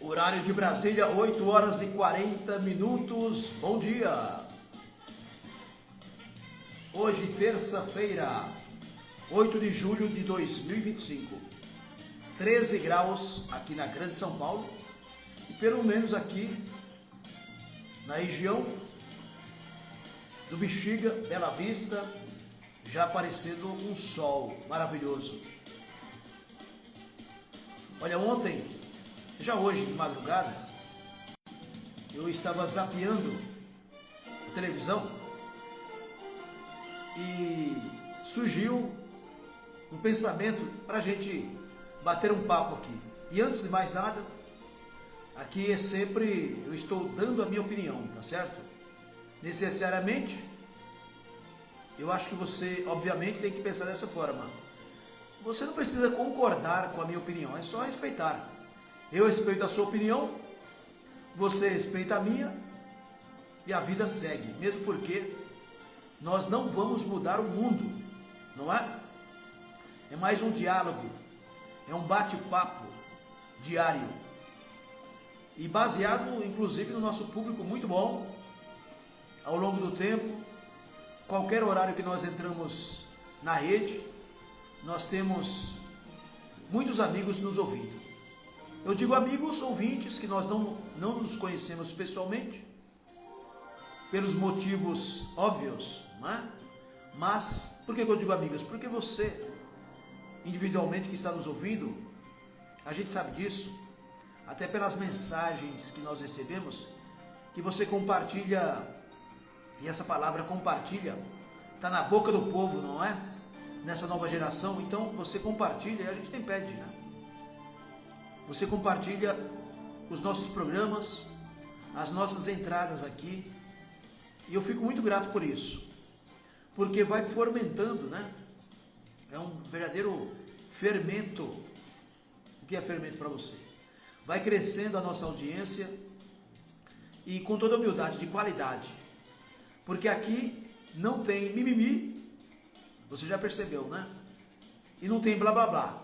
Horário de Brasília, 8 horas e 40 minutos. Bom dia. Hoje, terça-feira, 8 de julho de 2025. 13 graus aqui na Grande São Paulo. E pelo menos aqui na região do Bexiga, Bela Vista, já aparecendo um sol maravilhoso. Olha, ontem, já hoje de madrugada, eu estava zapeando a televisão e surgiu um pensamento para a gente bater um papo aqui. E antes de mais nada, aqui é sempre, eu estou dando a minha opinião, tá certo? Necessariamente, eu acho que você, obviamente, tem que pensar dessa forma. Você não precisa concordar com a minha opinião, é só respeitar. Eu respeito a sua opinião, você respeita a minha e a vida segue. Mesmo porque nós não vamos mudar o mundo, não é? É mais um diálogo, é um bate-papo diário. E baseado, inclusive, no nosso público muito bom, ao longo do tempo, qualquer horário que nós entramos na rede, nós temos muitos amigos nos ouvindo. Eu digo amigos, ouvintes, que nós não nos conhecemos pessoalmente, pelos motivos óbvios, não é? Mas, por que eu digo amigos? Porque você, individualmente que está nos ouvindo, a gente sabe disso, até pelas mensagens que nós recebemos, que você compartilha, e essa palavra compartilha, está na boca do povo, não é? Nessa nova geração, então você compartilha e a gente nem pede, né? Você compartilha os nossos programas, as nossas entradas aqui, e eu fico muito grato por isso, porque vai fomentando, né? É um verdadeiro fermento. O que é fermento para você? Vai crescendo a nossa audiência e com toda humildade, de qualidade, porque aqui não tem mimimi, você já percebeu, né? E não tem blá blá blá.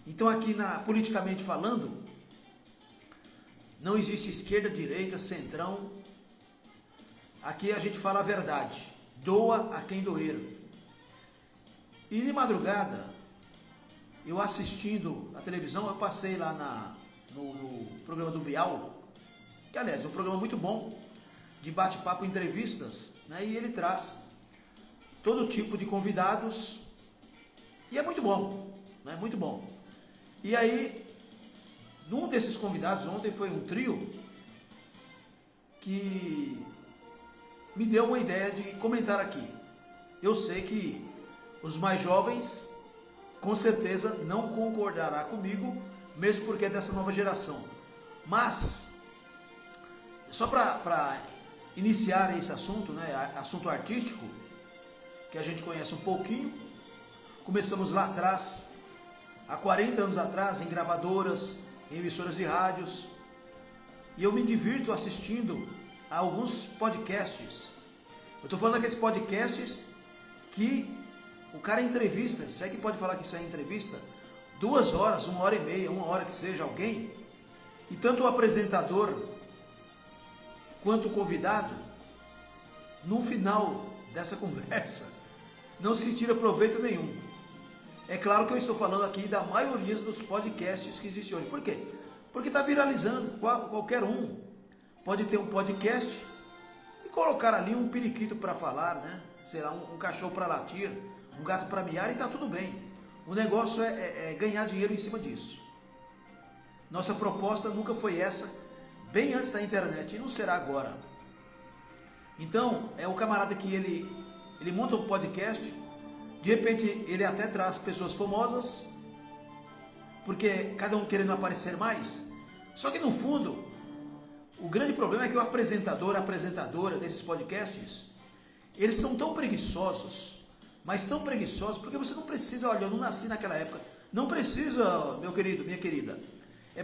Então aqui, politicamente falando, não existe esquerda, direita, centrão. Aqui a gente fala a verdade, doa a quem doer. E de madrugada, eu assistindo a televisão, eu passei lá no programa do Bial, que aliás é um programa muito bom, de bate-papo, entrevistas, né? E ele traz todo tipo de convidados, e é muito bom, né? Muito bom. E aí, num desses convidados, ontem foi um trio, que me deu uma ideia de comentar aqui. Eu sei que os mais jovens, com certeza, não concordará comigo, mesmo porque é dessa nova geração. Mas, só para iniciar esse assunto, né, assunto artístico, que a gente conhece um pouquinho, começamos lá atrás, há 40 anos atrás, em gravadoras, em emissoras de rádios, e eu me divirto assistindo a alguns podcasts. Eu estou falando daqueles podcasts que o cara entrevista, se é que pode falar que isso é entrevista, 2 horas, 1h30, 1 hora que seja alguém, e tanto o apresentador quanto o convidado, no final dessa conversa, não se tira proveito nenhum. É claro que eu estou falando aqui da maioria dos podcasts que existem hoje. Por quê? Porque está viralizando. Qualquer um pode ter um podcast e colocar ali um periquito para falar, né? Sei lá, um cachorro para latir, um gato para miar, e está tudo bem. O negócio é ganhar dinheiro em cima disso. Nossa proposta nunca foi essa, bem antes da internet, e não será agora. Então, é o camarada que ele monta um podcast. De repente ele até traz pessoas famosas, porque cada um querendo aparecer mais. Só que no fundo, o grande problema é que o apresentador, a apresentadora desses podcasts, eles são tão preguiçosos, mas tão preguiçosos, porque você não precisa, olha, eu não nasci naquela época, não precisa, meu querido, minha querida,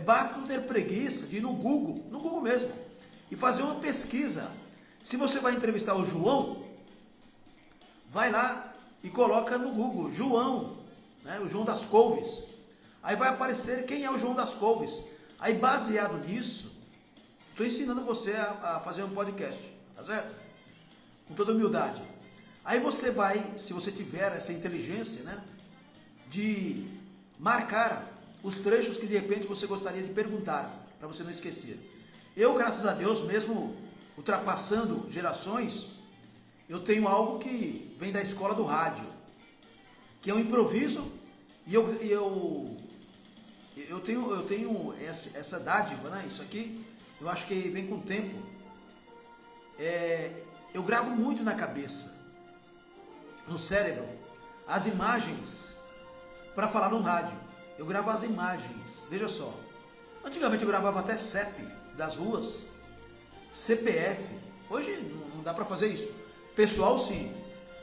basta não ter preguiça de ir no Google mesmo, e fazer uma pesquisa. Se você vai entrevistar o João, vai lá e coloca no Google, João, né, o João das Couves. Aí vai aparecer quem é o João das Couves. Aí, baseado nisso, estou ensinando você a fazer um podcast, tá certo? Com toda humildade. Aí você vai, se você tiver essa inteligência, né, de marcar os trechos que de repente você gostaria de perguntar, para você não esquecer. Eu, graças a Deus, mesmo ultrapassando gerações, eu tenho algo que vem da escola do rádio, que é um improviso, e eu tenho essa dádiva, né? Isso aqui, eu acho que vem com o tempo. Eu gravo muito na cabeça, no cérebro, as imagens para falar no rádio. Eu gravo as imagens, veja só. Antigamente eu gravava até CEP das ruas, CPF. Hoje não dá para fazer isso. Pessoal, sim.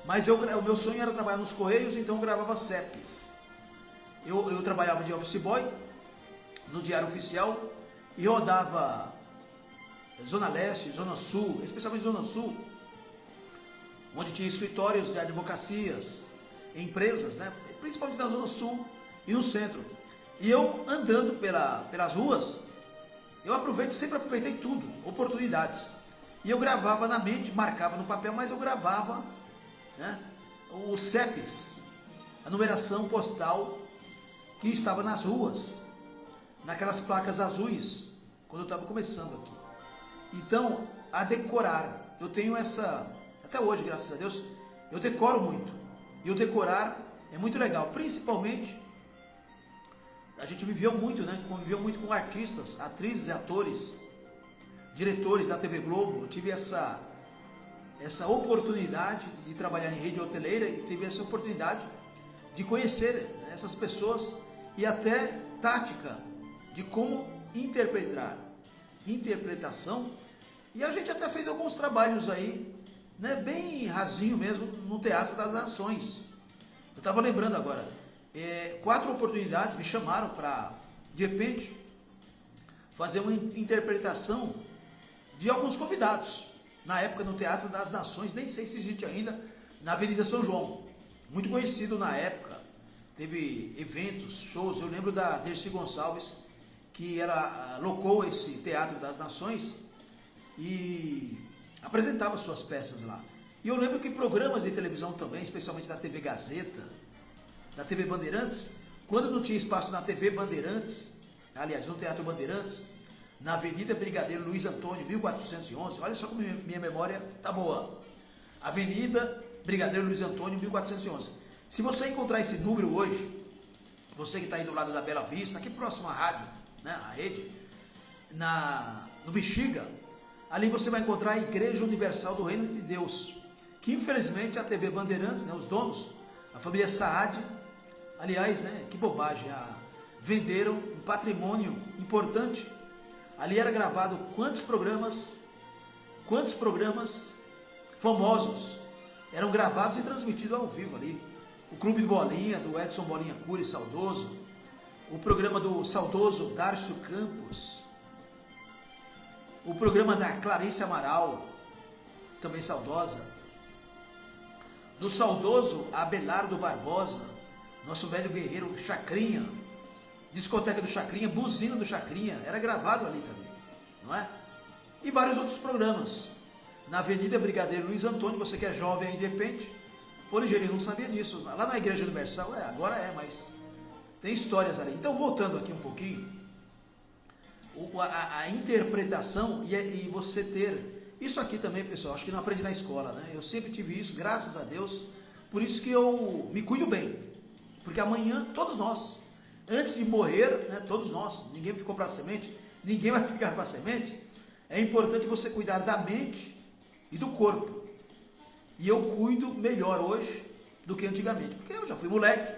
Mas o meu sonho era trabalhar nos Correios, então eu gravava CEPs. Eu trabalhava de office boy no Diário Oficial e rodava Zona Leste, Zona Sul, especialmente Zona Sul, onde tinha escritórios de advocacias, empresas, né? Principalmente na Zona Sul e no centro. E eu andando pelas ruas, sempre aproveitei tudo, oportunidades. E eu gravava na mente, marcava no papel, mas eu gravava, né, os CEPs, a numeração postal que estava nas ruas, naquelas placas azuis, quando eu estava começando aqui. Então, a decorar, eu tenho até hoje, graças a Deus, eu decoro muito. E o decorar é muito legal, principalmente, a gente viveu muito, né? Conviveu muito com artistas, atrizes e atores, diretores da TV Globo. Eu tive essa oportunidade de trabalhar em rede hoteleira e tive essa oportunidade de conhecer essas pessoas e até tática de como interpretação. E a gente até fez alguns trabalhos aí, né, bem rasinho mesmo, no Teatro das Nações. Eu estava lembrando agora, 4 oportunidades me chamaram para, de repente, fazer uma interpretação de alguns convidados. Na época, no Teatro das Nações, nem sei se existe ainda, na Avenida São João. Muito conhecido na época, teve eventos, shows. Eu lembro da Dercy Gonçalves, que ela locou esse Teatro das Nações e apresentava suas peças lá. E eu lembro que programas de televisão também, especialmente da TV Gazeta, da TV Bandeirantes, quando não tinha espaço na TV Bandeirantes, aliás, no Teatro Bandeirantes, na Avenida Brigadeiro Luiz Antônio, 1411, olha só como minha memória tá boa. Avenida Brigadeiro Luiz Antônio, 1411. Se você encontrar esse número hoje, você que está aí do lado da Bela Vista, aqui próximo à rádio, né, a rede, no Bexiga, ali você vai encontrar a Igreja Universal do Reino de Deus, que infelizmente a TV Bandeirantes, né, os donos, a família Saad, aliás, né, que bobagem, venderam um patrimônio importante. Ali era gravado quantos programas famosos eram gravados e transmitidos ao vivo ali. O Clube de Bolinha, do Edson Bolinha Cury, saudoso. O programa do saudoso Dárcio Campos. O programa da Clarice Amaral, também saudosa. Do saudoso Abelardo Barbosa, nosso velho guerreiro Chacrinha. Discoteca do Chacrinha, Buzina do Chacrinha, era gravado ali também, não é? E vários outros programas. Na Avenida Brigadeiro Luiz Antônio, você que é jovem aí de repente, o Ligeirinho não sabia disso. Lá na Igreja Universal, agora mas tem histórias ali. Então, voltando aqui um pouquinho, a interpretação e você ter... Isso aqui também, pessoal, acho que não aprendi na escola, né? Eu sempre tive isso, graças a Deus. Por isso que eu me cuido bem. Porque amanhã, todos nós, antes de morrer, né, todos nós, ninguém ficou para a semente, ninguém vai ficar para a semente. É importante você cuidar da mente e do corpo. E eu cuido melhor hoje do que antigamente, porque eu já fui moleque,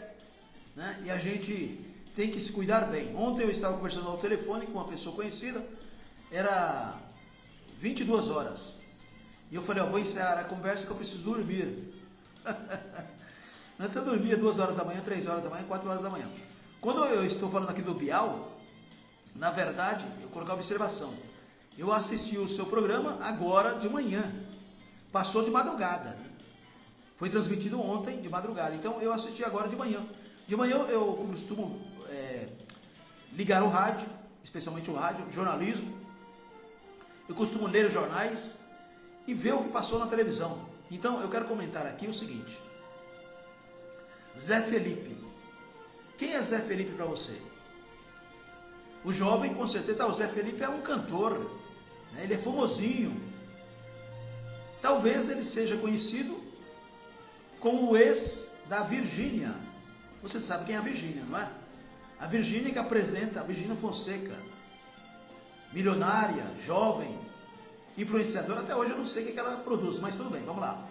né? E a gente tem que se cuidar bem. Ontem eu estava conversando ao telefone com uma pessoa conhecida, era 22 horas. E eu falei, vou encerrar a conversa que eu preciso dormir. Antes eu dormia 2 horas da manhã, 3 horas da manhã, 4 horas da manhã. Quando eu estou falando aqui do Bial, na verdade, eu coloquei a observação. Eu assisti o seu programa agora de manhã. Passou de madrugada, né? Foi transmitido ontem de madrugada. Então eu assisti agora de manhã. De manhã eu costumo ligar o rádio especialmente o rádio, jornalismo. Eu costumo ler jornais e ver o que passou na televisão. Então, eu quero comentar aqui o seguinte. Zé Felipe. Quem é Zé Felipe para você? O jovem, com certeza, o Zé Felipe é um cantor, né? Ele é famosinho. Talvez ele seja conhecido como o ex da Virgínia. Você sabe quem é a Virgínia, não é? A Virgínia que apresenta, a Virgínia Fonseca, milionária, jovem, influenciadora. Até hoje eu não sei o que ela produz, mas tudo bem, vamos lá.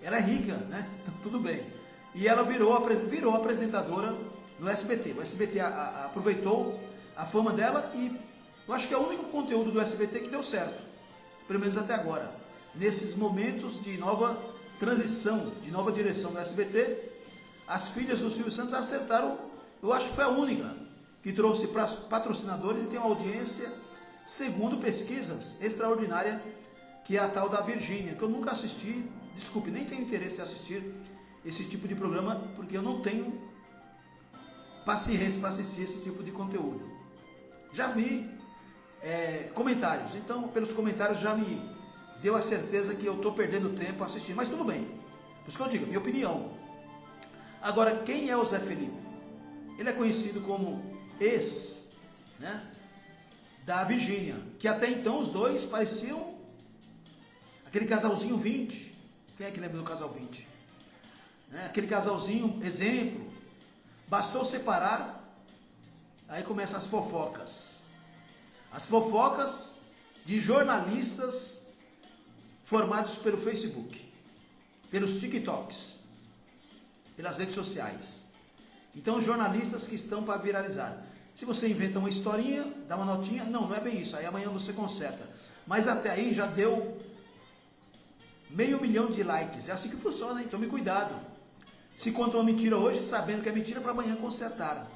Ela é rica, né? Então tudo bem. E ela virou apresentadora no SBT. O SBT aproveitou a fama dela e eu acho que é o único conteúdo do SBT que deu certo, pelo menos até agora. Nesses momentos de nova transição, de nova direção do SBT, as filhas do Silvio Santos acertaram. Eu acho que foi a única que trouxe patrocinadores e tem uma audiência, segundo pesquisas, extraordinária, que é a tal da Virgínia, que eu nunca assisti, desculpe, nem tenho interesse em assistir esse tipo de programa, porque eu não tenho paciência para assistir esse tipo de conteúdo. Já vi comentários, então pelos comentários já me deu a certeza que eu estou perdendo tempo assistindo, mas tudo bem, por isso que eu digo, minha opinião. Agora, quem é o Zé Felipe? Ele é conhecido como ex, né, da Virgínia, que até então os dois pareciam aquele casalzinho 20. Quem é que lembra do casal 20? Aquele casalzinho, exemplo. Bastou separar, aí começam as fofocas. As fofocas de jornalistas formados pelo Facebook, pelos TikToks, pelas redes sociais. Então, jornalistas que estão para viralizar. Se você inventa uma historinha, dá uma notinha, não é bem isso, aí amanhã você conserta. Mas até aí já deu 500 mil de likes, é assim que funciona, hein? Tome cuidado. Se conta uma mentira hoje, sabendo que é mentira, para amanhã consertar.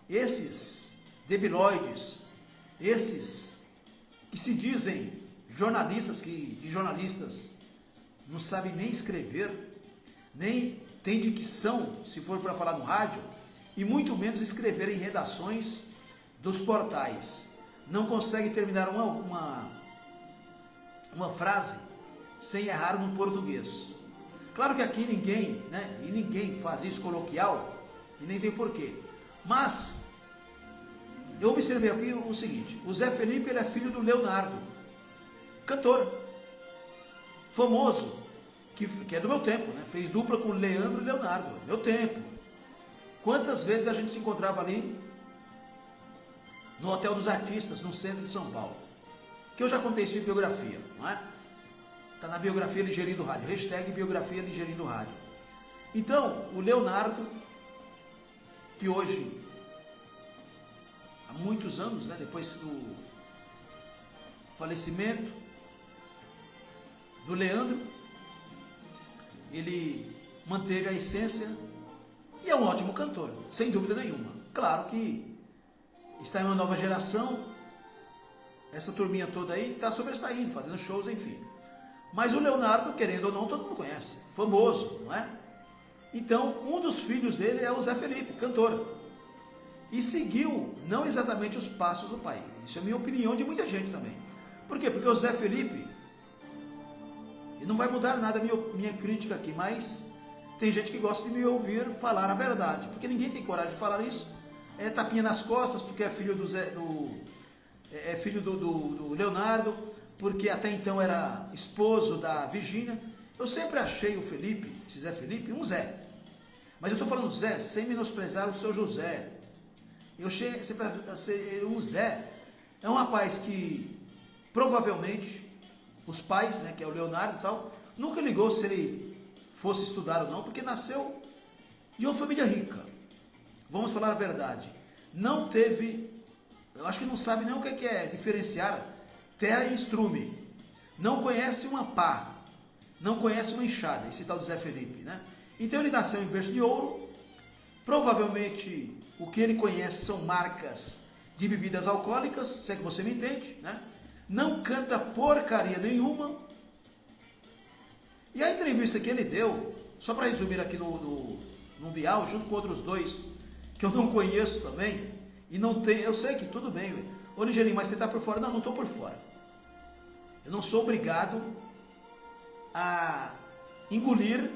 Esses debilóides, esses que se dizem jornalistas, que de jornalistas não sabem nem escrever, nem tem dicção, se for para falar no rádio, e muito menos escrever em redações dos portais. Não consegue terminar uma frase sem errar no português. Claro que aqui ninguém, né, e ninguém faz isso coloquial, e nem tem porquê. Mas, eu observei aqui o seguinte, o Zé Felipe ele é filho do Leonardo, cantor, famoso, que é do meu tempo, né? Fez dupla com Leandro e Leonardo, meu tempo. Quantas vezes a gente se encontrava ali no Hotel dos Artistas, no centro de São Paulo, que eu já contei isso em biografia, não é? Está na biografia Ligeirinho do Rádio, hashtag biografia Ligeirinho do Rádio. Então, o Leonardo, que hoje, há muitos anos, né, depois do falecimento do Leandro, ele manteve a essência e é um ótimo cantor, sem dúvida nenhuma. Claro que está em uma nova geração, essa turminha toda aí está sobressaindo, fazendo shows, enfim. Mas o Leonardo, querendo ou não, todo mundo conhece, famoso, não é? Então, um dos filhos dele é o Zé Felipe, cantor. E seguiu, não exatamente os passos do pai. Isso é a minha opinião de muita gente também. Por quê? Porque o Zé Felipe, e não vai mudar nada a minha crítica aqui, mas tem gente que gosta de me ouvir falar a verdade, porque ninguém tem coragem de falar isso. É tapinha nas costas, porque é filho do Leonardo, porque até então era esposo da Virgínia. Eu sempre achei o Felipe, esse Zé Felipe, um Zé. Mas eu estou falando Zé sem menosprezar o seu José. Eu achei sempre um Zé. É um rapaz que provavelmente os pais, né, que é o Leonardo e tal, nunca ligou se ele fosse estudar ou não, porque nasceu de uma família rica. Vamos falar a verdade. Não teve, eu acho que não sabe nem o que é diferenciar terra e estrume. Não conhece uma pá, não conhece uma enxada, esse tal do Zé Felipe, né? Então ele nasceu em berço de ouro. Provavelmente o que ele conhece são marcas de bebidas alcoólicas, se é que você me entende, né? Não canta porcaria nenhuma. E a entrevista que ele deu, só para resumir aqui no Bial, junto com outros dois, que eu não conheço também, e não tem, eu sei que tudo bem, Ô Ligeirinho, mas você está por fora? Não, não estou por fora. Eu não sou obrigado a engolir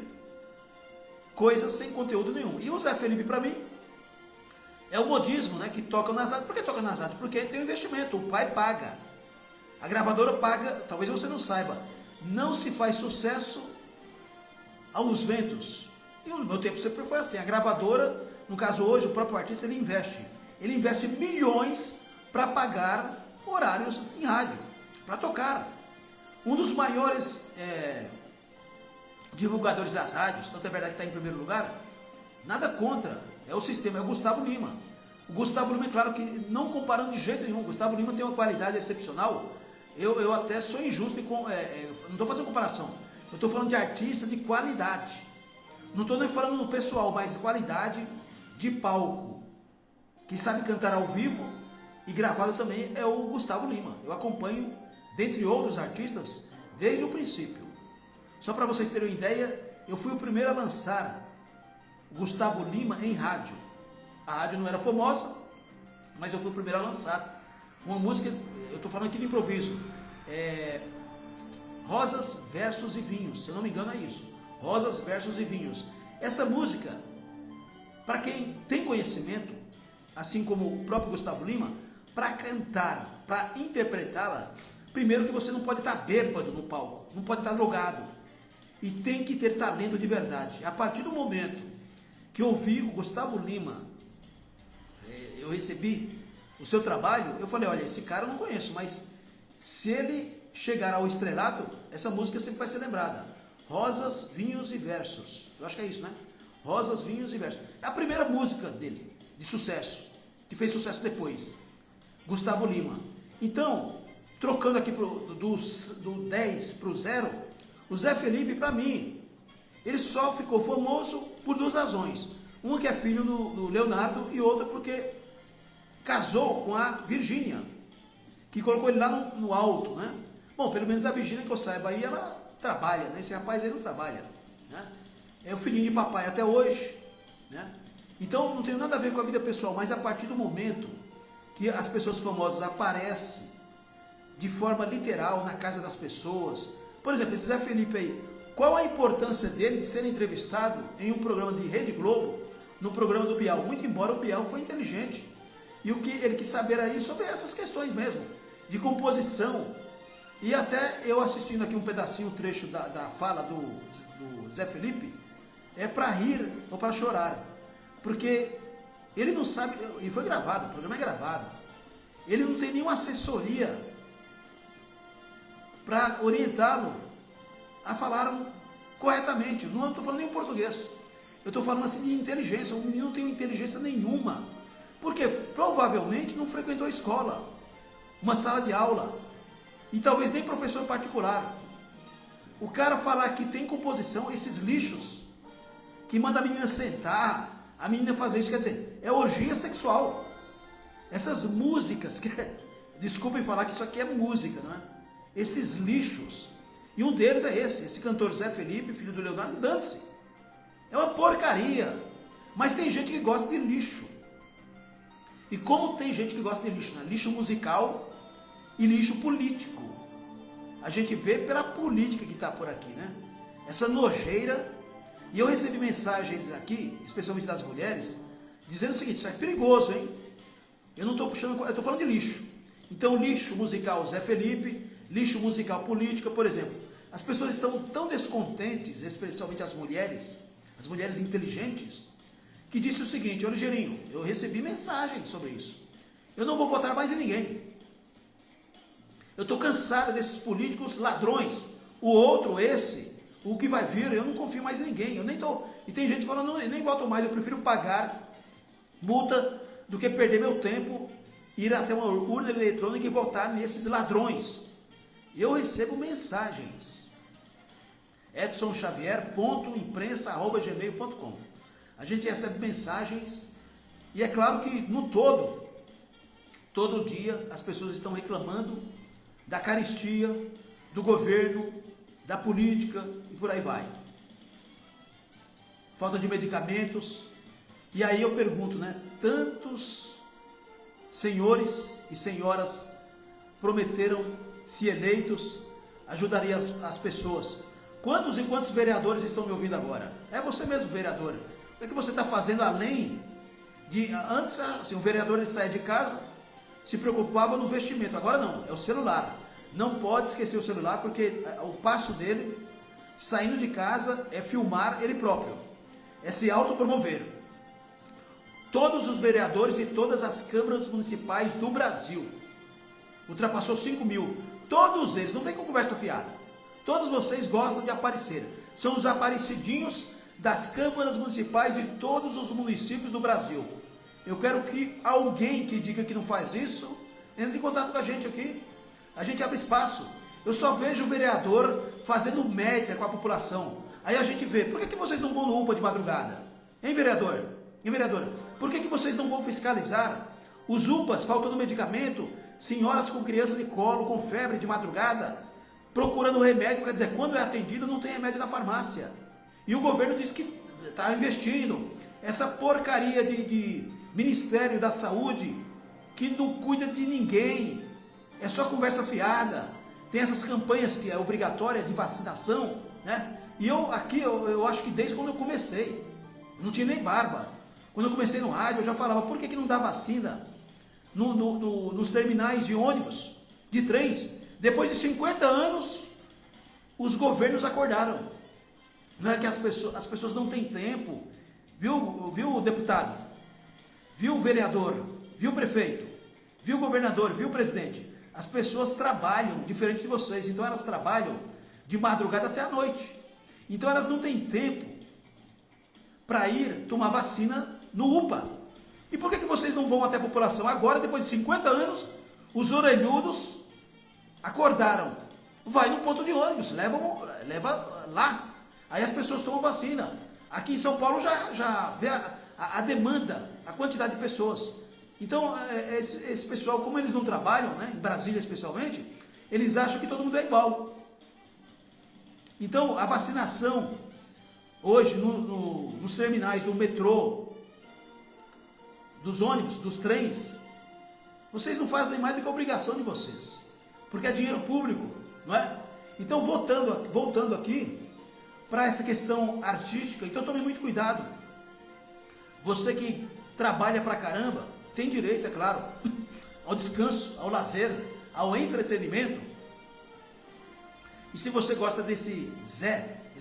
coisas sem conteúdo nenhum. E o Zé Felipe, para mim, é o modismo, né, que toca nas rádios. Por que toca nas rádios? Porque tem um investimento, o pai paga. A gravadora paga, talvez você não saiba, não se faz sucesso aos ventos. E no meu tempo sempre foi assim. A gravadora, no caso hoje, o próprio artista, ele investe milhões para pagar horários em rádio, para tocar. Um dos maiores divulgadores das rádios, tanto é verdade que está em primeiro lugar, nada contra, é o sistema, é o Gustavo Lima. O Gustavo Lima, é claro que, não comparando de jeito nenhum, o Gustavo Lima tem uma qualidade excepcional. Eu até sou injusto, não estou fazendo comparação, eu estou falando de artista de qualidade. Não estou nem falando no pessoal, mas qualidade de palco, que sabe cantar ao vivo e gravado também, é o Gustavo Lima. Eu acompanho, dentre outros artistas, desde o princípio. Só para vocês terem uma ideia, eu fui o primeiro a lançar o Gustavo Lima em rádio. A rádio não era famosa, mas eu fui o primeiro a lançar uma música, eu estou falando aqui de improviso, Rosas, Versos e Vinhos, se eu não me engano é isso. Rosas, Versos e Vinhos. Essa música, para quem tem conhecimento, assim como o próprio Gustavo Lima, para cantar, para interpretá-la, primeiro que você não pode estar bêbado no palco, não pode estar drogado, e tem que ter talento de verdade. A partir do momento que eu ouvi o Gustavo Lima, eu recebi o seu trabalho, eu falei, olha, esse cara eu não conheço, mas se ele chegar ao estrelato, essa música sempre vai ser lembrada. Rosas, Vinhos e Versos. Eu acho que é isso, né? Rosas, Vinhos e Versos. É a primeira música dele, de sucesso, que fez sucesso depois. Gustavo Lima. Então, trocando aqui do 10 para o 0, o Zé Felipe, para mim, ele só ficou famoso por duas razões. Uma que é filho do Leonardo e outra porque casou com a Virgínia, que colocou ele lá no alto, né? Bom, pelo menos a Virgínia, que eu saiba aí, ela trabalha, né? Esse rapaz aí não trabalha, né? É o filhinho de papai até hoje, né? Então não tem nada a ver com a vida pessoal, mas a partir do momento que as pessoas famosas aparecem de forma literal na casa das pessoas, por exemplo, esse Zé Felipe aí, qual a importância dele de ser entrevistado em um programa de Rede Globo, no programa do Bial? Muito embora o Bial foi inteligente, e o que ele quis saber aí sobre essas questões mesmo, de composição. E até eu assistindo aqui um pedacinho, um trecho da fala do Zé Felipe, é para rir ou para chorar, porque ele não sabe, e foi gravado, o programa é gravado, ele não tem nenhuma assessoria para orientá-lo a falar corretamente. Não estou falando nem em português, eu estou falando assim de inteligência. O menino não tem inteligência nenhuma, porque provavelmente não frequentou escola, uma sala de aula, e talvez nem professor particular. O cara falar que tem composição, esses lixos, que manda a menina sentar, a menina fazer isso, quer dizer, é orgia sexual. Essas músicas, desculpem falar que isso aqui é música, não é? Esses lixos, e um deles é esse cantor Zé Felipe, filho do Leonardo, dane-se. É uma porcaria, mas tem gente que gosta de lixo. E como tem gente que gosta de lixo, né? Lixo musical e lixo político. A gente vê pela política que está por aqui, né? Essa nojeira. E eu recebi mensagens aqui, especialmente das mulheres, dizendo o seguinte: isso é perigoso, hein? Eu não estou puxando, eu estou falando de lixo. Então, lixo musical Zé Felipe, lixo musical política, por exemplo. As pessoas estão tão descontentes, especialmente as mulheres inteligentes, que disse o seguinte: ô Ligeirinho, eu recebi mensagens sobre isso. Eu não vou votar mais em ninguém. Eu estou cansada desses políticos ladrões. O outro, esse, o que vai vir, eu não confio mais em ninguém. Eu nem tô. E tem gente falando, eu nem voto mais, eu prefiro pagar multa do que perder meu tempo, ir até uma urna eletrônica e votar nesses ladrões. Eu recebo mensagens. edsonxavier.imprensa@gmail.com. A gente recebe mensagens, e é claro que no todo dia as pessoas estão reclamando da carestia, do governo, da política e por aí vai. Falta de medicamentos. E aí eu pergunto, né? Tantos senhores e senhoras prometeram, se eleitos, ajudariam as pessoas. Quantos e quantos vereadores estão me ouvindo agora? É você mesmo, vereador. O que você está fazendo além de... Antes, assim, o vereador ele saía de casa, se preocupava no vestimento. Agora não, é o celular. Não pode esquecer o celular, porque o passo dele, saindo de casa, é filmar ele próprio. É se autopromover. Todos os vereadores de todas as câmaras municipais do Brasil, ultrapassou 5 mil. Todos eles, não vem com conversa fiada. Todos vocês gostam de aparecer. São os aparecidinhos das câmaras municipais de todos os municípios do Brasil. Eu quero que alguém que diga que não faz isso, entre em contato com a gente aqui. A gente abre espaço. Eu só vejo o vereador fazendo média com a população. Aí a gente vê, por que vocês não vão no UPA de madrugada? Hein, vereador? Hein, vereadora? Por que vocês não vão fiscalizar os UPAs faltando medicamento, senhoras com criança de colo, com febre de madrugada, procurando remédio, quer dizer, quando é atendido não tem remédio na farmácia. E o governo diz que está investindo. Essa porcaria de Ministério da Saúde, que não cuida de ninguém, é só conversa fiada. Tem essas campanhas que é obrigatória de vacinação, né? E eu acho que desde quando eu comecei, eu não tinha nem barba. Quando eu comecei no rádio, eu já falava, por que não dá vacina nos terminais de ônibus, de trens? Depois de 50 anos, os governos acordaram. Não é que as pessoas não têm tempo, viu deputado, viu vereador, viu prefeito, viu governador, viu presidente. As pessoas trabalham diferente de vocês, então elas trabalham de madrugada até a noite. Então elas não têm tempo para ir tomar vacina no UPA. E por que vocês não vão até a população? Agora, depois de 50 anos, os orelhudos acordaram. Vai no ponto de ônibus, leva lá. Aí as pessoas tomam vacina. Aqui em São Paulo já vê a demanda, a quantidade de pessoas. Então, esse pessoal, como eles não trabalham, né, em Brasília especialmente, eles acham que todo mundo é igual. Então, a vacinação, hoje, nos terminais do metrô, dos ônibus, dos trens, vocês não fazem mais do que a obrigação de vocês, porque é dinheiro público, não é? Então, voltando aqui para essa questão artística, então tome muito cuidado. Você que trabalha pra caramba, tem direito, é claro, ao descanso, ao lazer, ao entretenimento. E se você gosta desse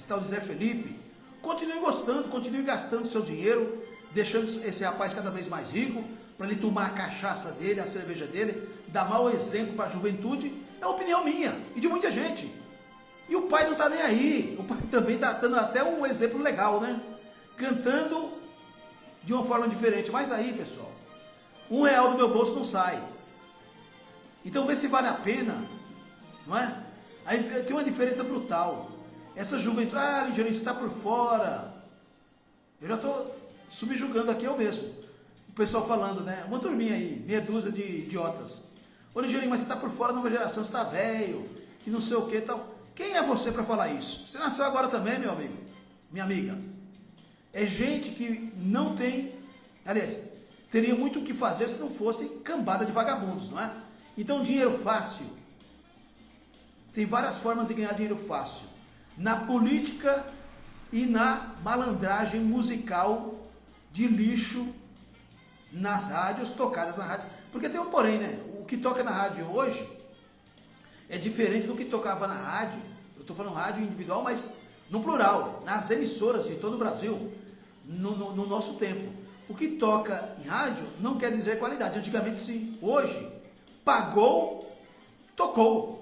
tal de Zé Felipe, continue gostando, continue gastando seu dinheiro, deixando esse rapaz cada vez mais rico, para ele tomar a cachaça dele, a cerveja dele, dar mau exemplo para a juventude. É opinião minha e de muita gente. E o pai não está nem aí, o pai também está dando até um exemplo legal, né? Cantando de uma forma diferente. Mas aí, pessoal, R$1 do meu bolso não sai. Então vê se vale a pena, não é? Aí tem uma diferença brutal. Essa juventude, Ligeiro, você está por fora. Eu já estou subjugando aqui eu mesmo. O pessoal falando, né? Uma turminha aí, meia dúzia de idiotas. Ô Ligeiro, mas você está por fora, nova geração, você está velho, que não sei o que tal. Quem é você para falar isso? Você nasceu agora também, meu amigo, minha amiga. É gente que não tem, aliás, teria muito o que fazer se não fosse cambada de vagabundos, não é? Então, dinheiro fácil. Tem várias formas de ganhar dinheiro fácil. Na política e na malandragem musical de lixo nas rádios, tocadas na rádio. Porque tem um porém, né? O que toca na rádio hoje é diferente do que tocava na rádio. Eu estou falando rádio individual, mas no plural, nas emissoras de todo o Brasil, no nosso tempo. O que toca em rádio não quer dizer qualidade. Antigamente sim, hoje, pagou, tocou.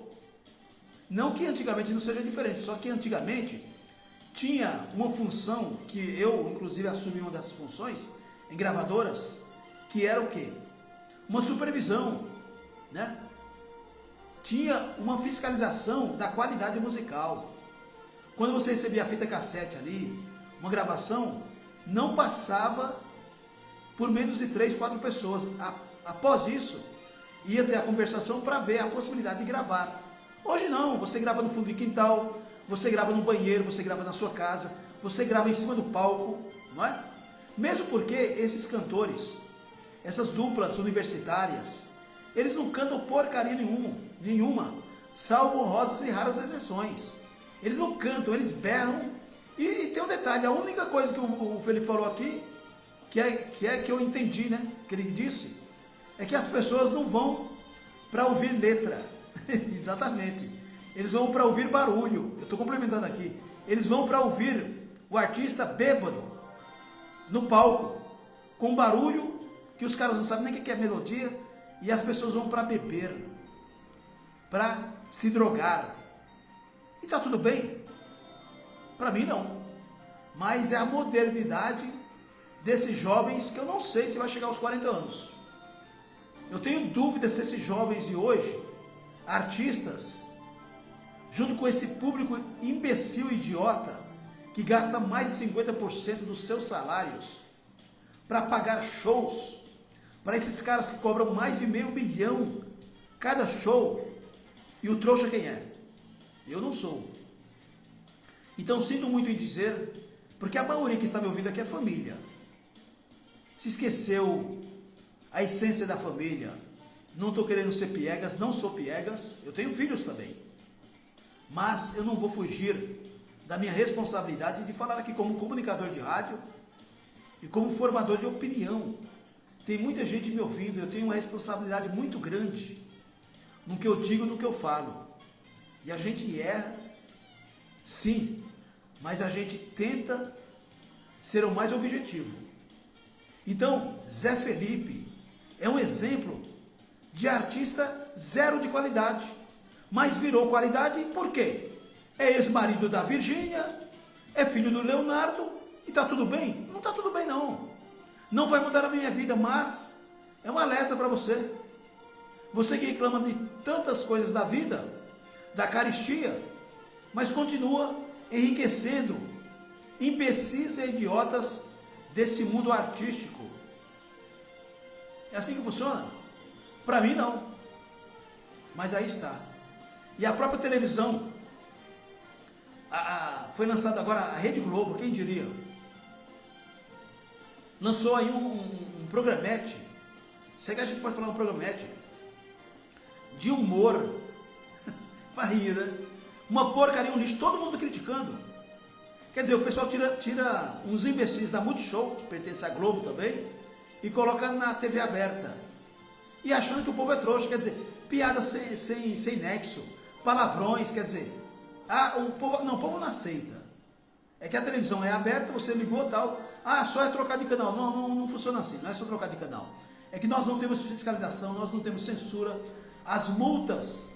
Não que antigamente não seja diferente, só que antigamente tinha uma função, que eu inclusive assumi uma dessas funções, em gravadoras, que era o quê? Uma supervisão, né? Tinha uma fiscalização da qualidade musical. Quando você recebia a fita cassete ali, uma gravação, não passava por menos de 3, 4 pessoas. Após isso, ia ter a conversação para ver a possibilidade de gravar. Hoje não, você grava no fundo de quintal, você grava no banheiro, você grava na sua casa, você grava em cima do palco, não é? Mesmo porque esses cantores, essas duplas universitárias, eles não cantam porcaria nenhuma, salvo honrosas e raras exceções. Eles não cantam, eles berram. E tem um detalhe, a única coisa que o Felipe falou aqui, que eu entendi, né, que ele disse, é que as pessoas não vão para ouvir letra. Exatamente. Eles vão para ouvir barulho. Eu estou complementando aqui. Eles vão para ouvir o artista bêbado no palco, com barulho que os caras não sabem nem o que é melodia, e as pessoas vão para beber, para se drogar. E está tudo bem? Para mim não. Mas é a modernidade desses jovens que eu não sei se vai chegar aos 40 anos. Eu tenho dúvidas se esses jovens de hoje, artistas, junto com esse público imbecil e idiota, que gasta mais de 50% dos seus salários para pagar shows, para esses caras que cobram mais de $500 milhão cada show, e o trouxa quem é? Eu não sou. Então sinto muito em dizer, porque a maioria que está me ouvindo aqui é família. Se esqueceu a essência da família. Não estou querendo ser piegas, não sou piegas, eu tenho filhos também. Mas eu não vou fugir da minha responsabilidade de falar aqui como comunicador de rádio e como formador de opinião. Tem muita gente me ouvindo, eu tenho uma responsabilidade muito grande no que eu digo, no que eu falo. E a gente erra, sim, mas a gente tenta ser o mais objetivo. Então, Zé Felipe é um exemplo de artista zero de qualidade, mas virou qualidade por quê? É ex-marido da Virgínia, é filho do Leonardo, e está tudo bem? Não está tudo bem não. Não vai mudar a minha vida, mas é um alerta para você. Você que reclama de tantas coisas da vida, da caristia, mas continua enriquecendo imbecis e idiotas desse mundo artístico. É assim que funciona? Para mim não. Mas aí está. E a própria televisão, foi lançada agora a Rede Globo, quem diria? Lançou aí um programete, sei que a gente pode falar um programete, de humor, para rir, né? Uma porcaria, um lixo, todo mundo criticando. Quer dizer, o pessoal tira uns imbecis da Multishow, que pertence à Globo também, e coloca na TV aberta. E achando que o povo é trouxa, quer dizer, piada sem nexo, palavrões, quer dizer, o povo não aceita. É que a televisão é aberta, você ligou tal, só é trocar de canal. Não funciona assim, não é só trocar de canal. É que nós não temos fiscalização, nós não temos censura, as multas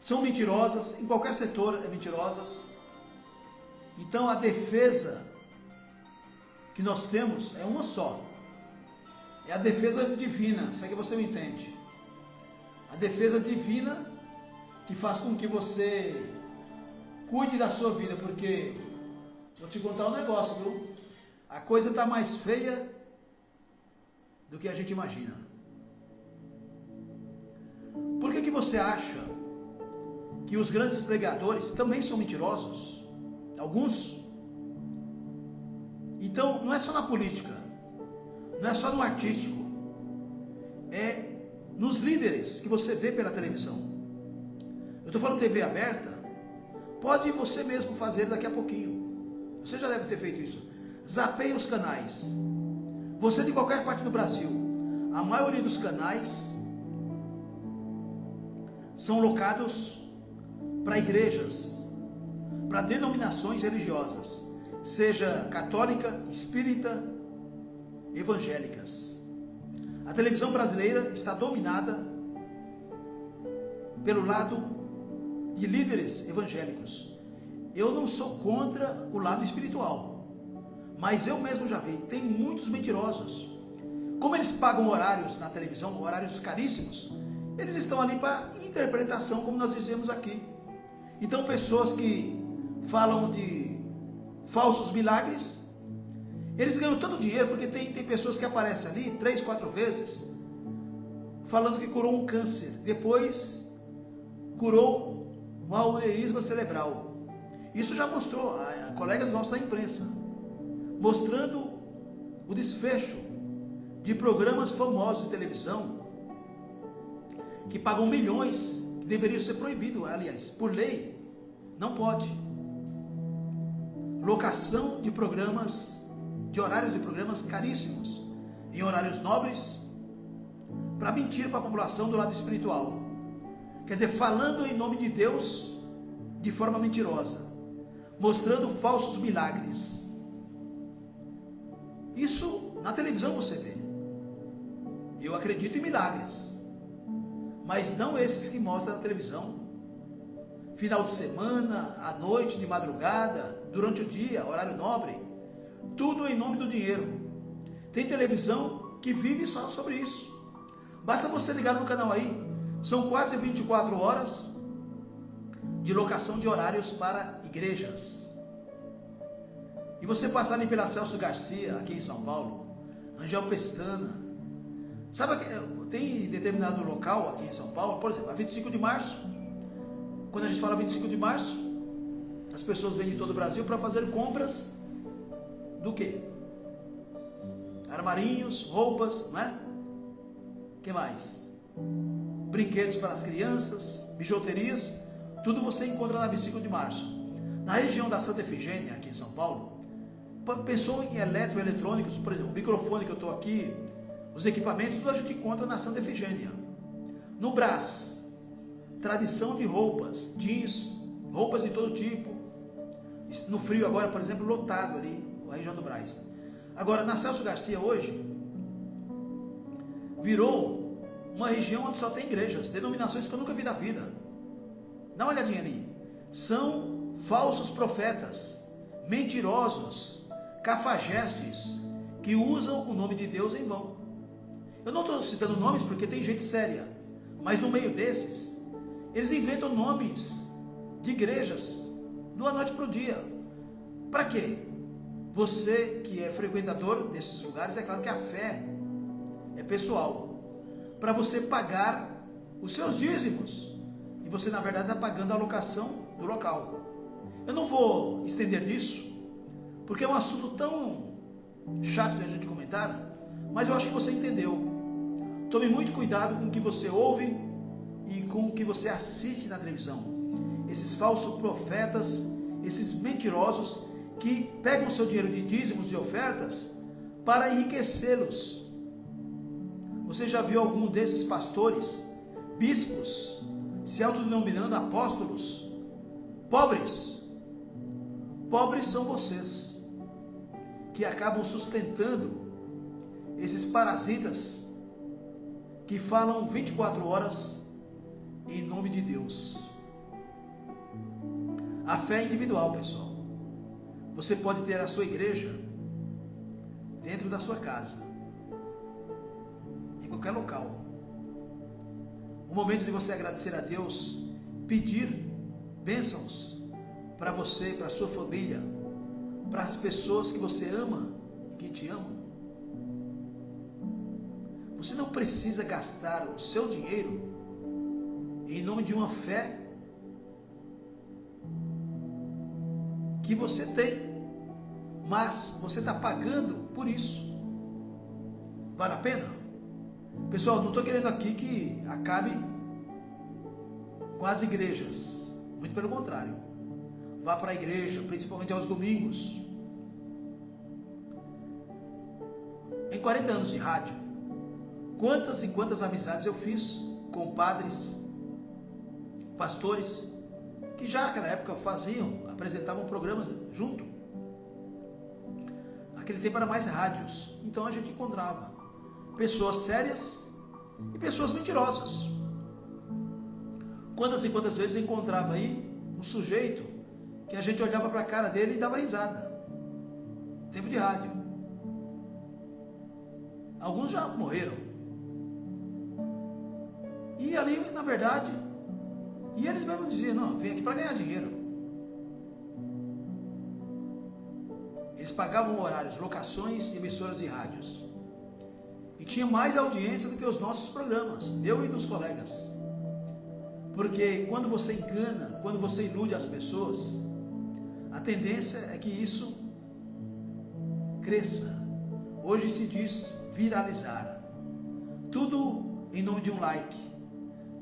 são mentirosas, em qualquer setor é mentirosas. Então a defesa que nós temos é uma só, é a defesa divina, se é que você me entende. A defesa divina que faz com que você cuide da sua vida, porque vou te contar um negócio, viu? A coisa está mais feia do que a gente imagina. Por que você acha que os grandes pregadores também são mentirosos? Alguns. Então, não é só na política, não é só no artístico, é nos líderes que você vê pela televisão. Eu estou falando TV aberta, pode você mesmo fazer daqui a pouquinho. Você já deve ter feito isso. Zapeie os canais. Você de qualquer parte do Brasil, a maioria dos canais são locados para igrejas, para denominações religiosas, seja católica, espírita, evangélicas. A televisão brasileira está dominada pelo lado de líderes evangélicos. Eu não sou contra o lado espiritual, mas eu mesmo já vi, tem muitos mentirosos. Como eles pagam horários na televisão, horários caríssimos, eles estão ali para interpretação, como nós dizemos aqui. Então pessoas que falam de falsos milagres, eles ganham tanto dinheiro, porque tem pessoas que aparecem ali 3, 4 vezes, falando que curou um câncer, depois curou um aneurisma cerebral. Isso já mostrou, colegas nossos da imprensa, mostrando o desfecho de programas famosos de televisão que pagam milhões, que deveriam ser proibidos, aliás, por lei, não pode. Locação de programas, de horários de programas caríssimos, em horários nobres, para mentir para a população do lado espiritual. Quer dizer, falando em nome de Deus de forma mentirosa, mostrando falsos milagres. Isso na televisão você vê. Eu acredito em milagres, mas não esses que mostram na televisão. Final de semana, à noite, de madrugada, durante o dia, horário nobre, tudo em nome do dinheiro. Tem televisão que vive só sobre isso. Basta você ligar no canal aí, são quase 24 horas de locação de horários para igrejas. E você passar ali pela Celso Garcia, aqui em São Paulo, Angel Pestana, sabe, tem determinado local aqui em São Paulo, por exemplo, a 25 de março, quando a gente fala 25 de março, as pessoas vêm de todo o Brasil para fazer compras do quê? Armarinhos, roupas, não é? O que mais? Brinquedos para as crianças, bijuterias, tudo você encontra na 25 de março. Na região da Santa Efigênia, aqui em São Paulo, pensou em eletroeletrônicos, por exemplo, o microfone que eu estou aqui, os equipamentos, tudo a gente encontra na Santa Efigênia. No Brás, tradição de roupas, jeans, roupas de todo tipo. No frio agora, por exemplo, lotado ali, na região do Brás. Agora, na Celso Garcia hoje, virou uma região onde só tem igrejas, denominações que eu nunca vi na vida. Dá uma olhadinha ali. São falsos profetas, mentirosos, cafajestes, que usam o nome de Deus em vão. Eu não estou citando nomes porque tem gente séria, mas no meio desses, eles inventam nomes de igrejas, da noite para o dia. Para quê? Você que é frequentador desses lugares, é claro que a fé é pessoal. Para você pagar os seus dízimos. E você, na verdade, está pagando a locação do local. Eu não vou estender nisso, porque é um assunto tão chato de a gente comentar, mas eu acho que você entendeu. Tome muito cuidado com o que você ouve e com o que você assiste na televisão. Esses falsos profetas, esses mentirosos que pegam o seu dinheiro de dízimos e ofertas para enriquecê-los. Você já viu algum desses pastores, bispos, se autodenominando apóstolos, pobres? Pobres são vocês, que acabam sustentando esses parasitas que falam 24 horas em nome de Deus. A fé é individual, pessoal. Você pode ter a sua igreja dentro da sua casa, em qualquer local. O momento de você agradecer a Deus, pedir bênçãos para você, para a sua família, para as pessoas que você ama e que te amam. Você não precisa gastar o seu dinheiro em nome de uma fé que você tem, mas você está pagando por isso. Vale a pena? Pessoal, não estou querendo aqui que acabe com as igrejas, muito pelo contrário. Vá para a igreja, principalmente aos domingos. Em 40 anos de rádio, quantas e quantas amizades eu fiz com padres, pastores, que já naquela época apresentavam programas junto. Naquele tempo era mais rádios, então a gente encontrava pessoas sérias e pessoas mentirosas. Quantas e quantas vezes eu encontrava aí um sujeito que a gente olhava para a cara dele e dava risada. Tempo de rádio. Alguns já morreram. E ali, na verdade, e eles mesmos diziam, não, vem aqui para ganhar dinheiro. Eles pagavam horários, locações de emissoras e rádios. E tinha mais audiência do que os nossos programas, meu e dos colegas. Porque quando você engana, quando você ilude as pessoas, a tendência é que isso cresça. Hoje se diz viralizar. Tudo em nome de um like.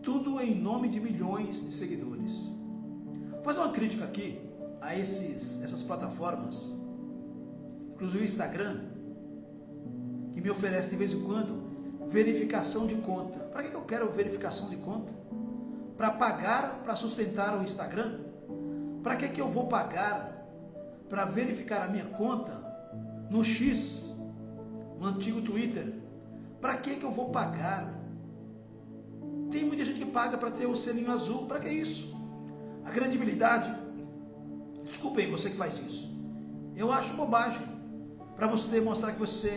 Tudo em nome de milhões de seguidores. Vou fazer uma crítica aqui a essas plataformas, inclusive o Instagram, que me oferece de vez em quando verificação de conta. Para que eu quero verificação de conta? Para pagar, para sustentar o Instagram? Para que eu vou pagar para verificar a minha conta no X, no antigo Twitter? Para que eu vou pagar? Tem muita gente que paga para ter o selinho azul. Para que isso? A credibilidade, desculpem você que faz isso, eu acho bobagem. Para você mostrar que você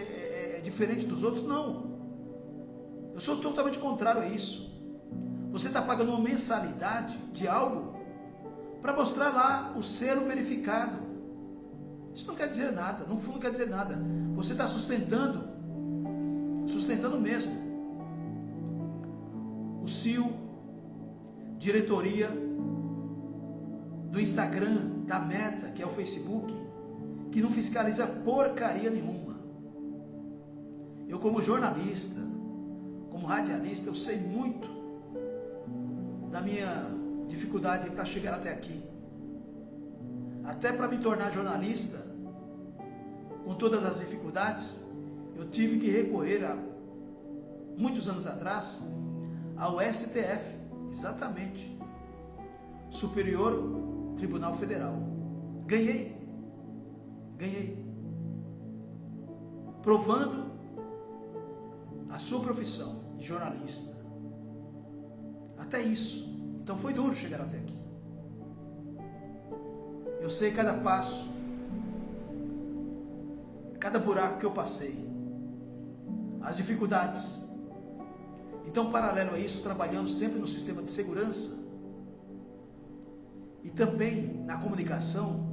é diferente dos outros, não. Eu sou totalmente contrário a isso. Você está pagando uma mensalidade de algo para mostrar lá o selo verificado. Isso não quer dizer nada, no fundo não quer dizer nada. Você está sustentando mesmo. O CEO, diretoria do Instagram, da Meta, que é o Facebook, que não fiscaliza porcaria nenhuma. Eu, como jornalista, como radialista, eu sei muito da minha dificuldade para chegar até aqui. Até para me tornar jornalista, com todas as dificuldades, eu tive que recorrer há muitos anos atrás ao STF, exatamente, Superior Tribunal Federal. Ganhei, provando a sua profissão de jornalista. Até isso. Então foi duro chegar até aqui. Eu sei cada passo, cada buraco que eu passei, as dificuldades. Então, paralelo a isso, trabalhando sempre no sistema de segurança e também na comunicação,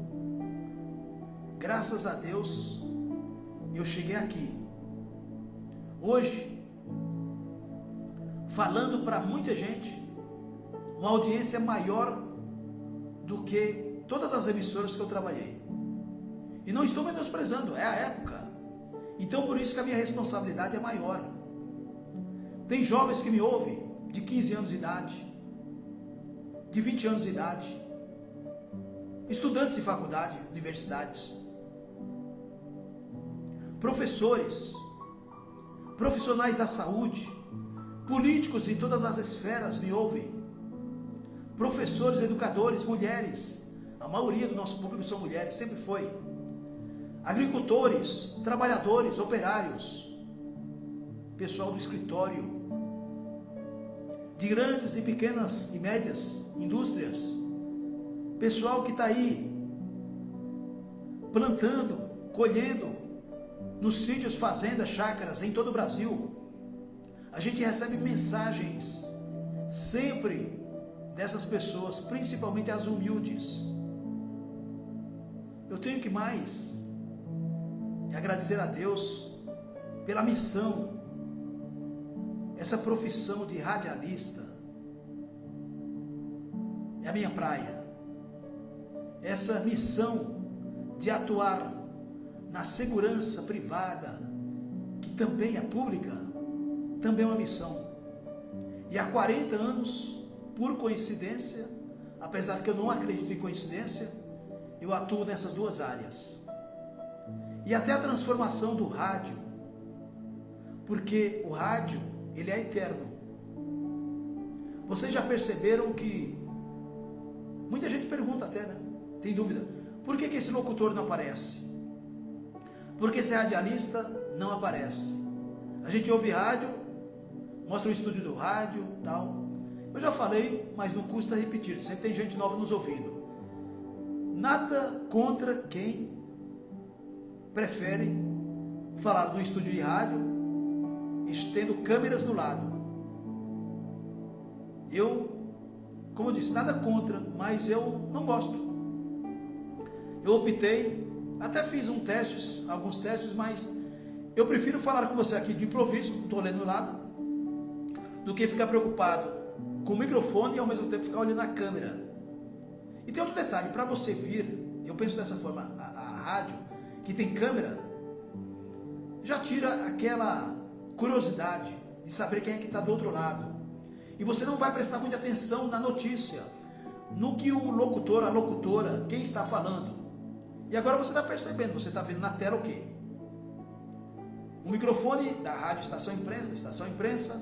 graças a Deus, eu cheguei aqui. Hoje, falando para muita gente, uma audiência maior do que todas as emissoras que eu trabalhei. E não estou menosprezando, é a época. Então, por isso que a minha responsabilidade é maior. Tem jovens que me ouvem de 15 anos de idade, de 20 anos de idade, estudantes de faculdade, universidades, professores, profissionais da saúde, políticos de todas as esferas me ouvem, professores, educadores, mulheres, a maioria do nosso público são mulheres, sempre foi, agricultores, trabalhadores, operários, pessoal do escritório, de grandes e pequenas e médias indústrias, pessoal que está aí plantando, colhendo nos sítios, fazendas, chácaras em todo o Brasil. A gente recebe mensagens sempre dessas pessoas, principalmente as humildes. Eu tenho que mais agradecer a Deus pela missão. Essa profissão de radialista é a minha praia. Essa missão de atuar na segurança privada, que também é pública, também é uma missão. E há 40 anos, por coincidência, apesar que eu não acredito em coincidência, eu atuo nessas duas áreas. E até a transformação do rádio, porque o rádio, ele é eterno. Vocês já perceberam que muita gente pergunta até, né? Tem dúvida. Por que esse locutor não aparece? Por que esse radialista não aparece? A gente ouve rádio, mostra o estúdio do rádio, tal. Eu já falei, mas não custa repetir. Sempre tem gente nova nos ouvindo. Nada contra quem prefere falar no estúdio de rádio, tendo câmeras do lado. Eu, como eu disse, nada contra, mas eu não gosto. Eu optei, até fiz alguns testes, mas eu prefiro falar com você aqui de improviso, não estou lendo nada, do que ficar preocupado com o microfone e ao mesmo tempo ficar olhando a câmera. E tem outro detalhe, para você vir, eu penso dessa forma, a rádio, que tem câmera, já tira aquela curiosidade de saber quem é que está do outro lado. E você não vai prestar muita atenção na notícia, no que o locutor, a locutora, quem está falando. E agora você está percebendo, você está vendo na tela o quê? O microfone da rádio Estação Imprensa,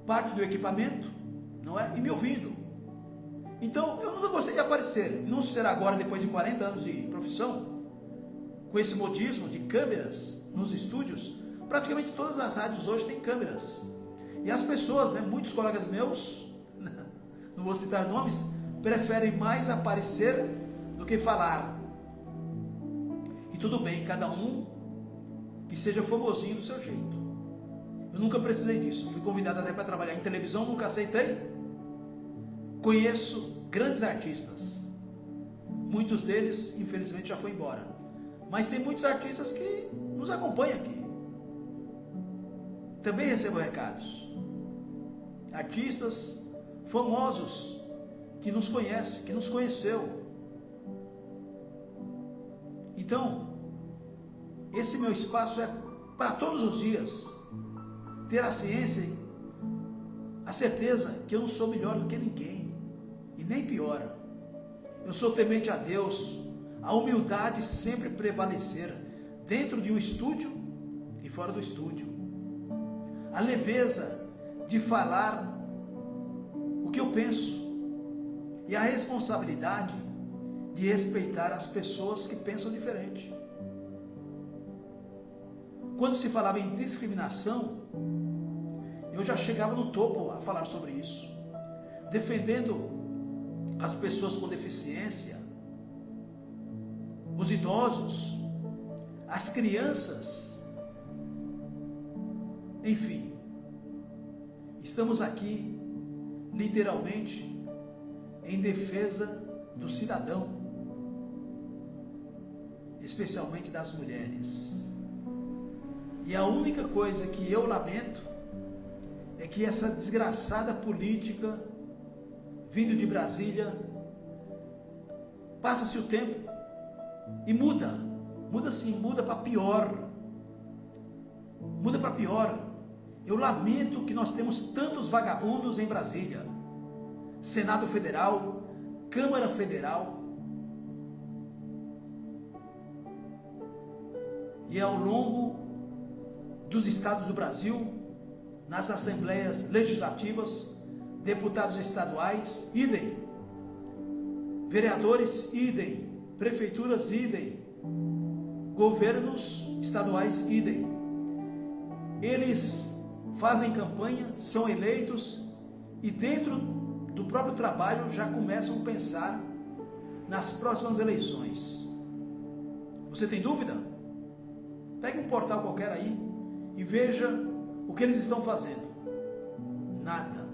parte do equipamento, não é? E me ouvindo. Então, eu nunca gostei de aparecer, não será agora, depois de 40 anos de profissão, com esse modismo de câmeras nos estúdios. Praticamente todas as rádios hoje têm câmeras. E as pessoas, né, muitos colegas meus, não vou citar nomes, preferem mais aparecer do que falar. E tudo bem, cada um que seja famosinho do seu jeito. Eu nunca precisei disso. Fui convidado até para trabalhar em televisão, nunca aceitei. Conheço grandes artistas. Muitos deles, infelizmente, já foram embora. Mas tem muitos artistas que nos acompanham aqui. Também recebo recados. Artistas famosos que nos conhecem, que nos conheceu. Então, esse meu espaço é para todos os dias ter a ciência, a certeza que eu não sou melhor do que ninguém, e nem pior. Eu sou temente a Deus, a humildade sempre prevalecer dentro de um estúdio e fora do estúdio, a leveza de falar o que eu penso e a responsabilidade de respeitar as pessoas que pensam diferente. Quando se falava em discriminação, eu já chegava no topo a falar sobre isso, defendendo as pessoas com deficiência, os idosos, as crianças, enfim, estamos aqui literalmente em defesa do cidadão, especialmente das mulheres. E a única coisa que eu lamento é que essa desgraçada política vindo de Brasília, passa-se o tempo e muda sim, muda para pior. Muda para pior. Eu lamento que nós temos tantos vagabundos em Brasília. Senado Federal, Câmara Federal. E ao longo dos estados do Brasil, nas assembleias legislativas, deputados estaduais, idem. Vereadores, idem. Prefeituras, idem. Governos estaduais, idem. Eles fazem campanha, são eleitos e dentro do próprio trabalho já começam a pensar nas próximas eleições. Você tem dúvida? Pegue um portal qualquer aí e veja o que eles estão fazendo. Nada.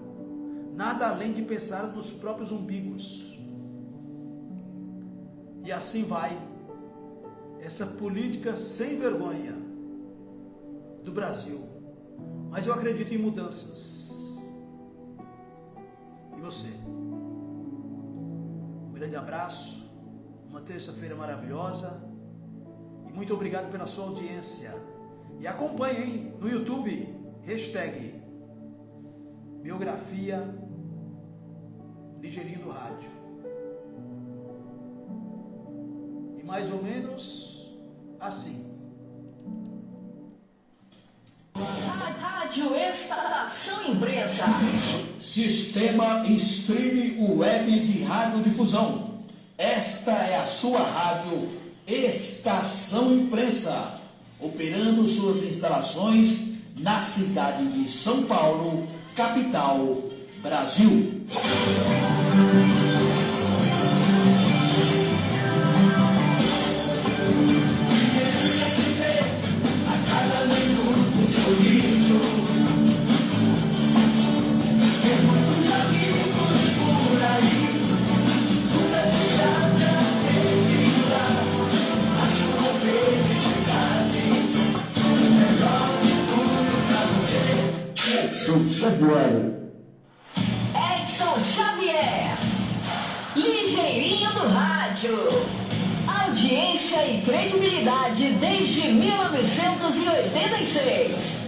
Nada além de pensar nos próprios umbigos. E assim vai essa política sem vergonha do Brasil. Mas eu acredito em mudanças. E você? Um grande abraço, uma terça-feira maravilhosa e muito obrigado pela sua audiência. E acompanhe, hein, no YouTube, #biografia Ligeirinho do Rádio. E mais ou menos assim. Rádio Estação Imprensa. Sistema Stream Web de Radiodifusão. Esta é a sua rádio Estação Imprensa, operando suas instalações na cidade de São Paulo, capital, Brasil. Edson Xavier, Ligeirinho do Rádio. Audiência e credibilidade desde 1986.